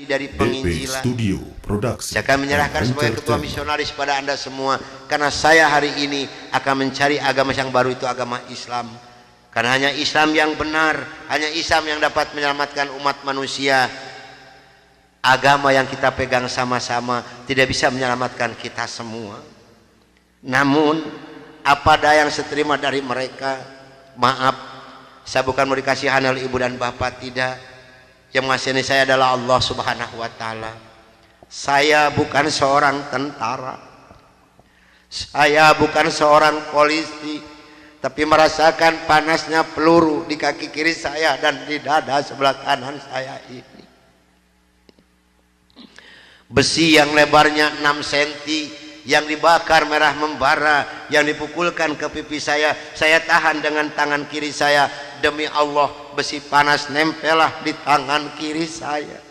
dari penginjilan. Saya akan menyerahkan sebagai ketua misionaris pada Anda semua, karena saya hari ini akan mencari agama yang baru, itu agama Islam. Karena hanya Islam yang benar, hanya Islam yang dapat menyelamatkan umat manusia. Agama yang kita pegang sama-sama tidak bisa menyelamatkan kita semua. Namun apa daya yang saya terima dari mereka, maaf, saya bukan mau dikasihan oleh ibu dan bapak, tidak. Yang mengasihani saya adalah Allah Subhanahu wa Ta'ala. Saya bukan seorang tentara, saya bukan seorang polisi, tapi merasakan panasnya peluru di kaki kiri saya dan di dada sebelah kanan saya ini. Besi yang lebarnya 6 cm yang dibakar merah membara, yang dipukulkan ke pipi saya tahan dengan tangan kiri saya. Demi Allah, besi panas nempellah di tangan kiri saya.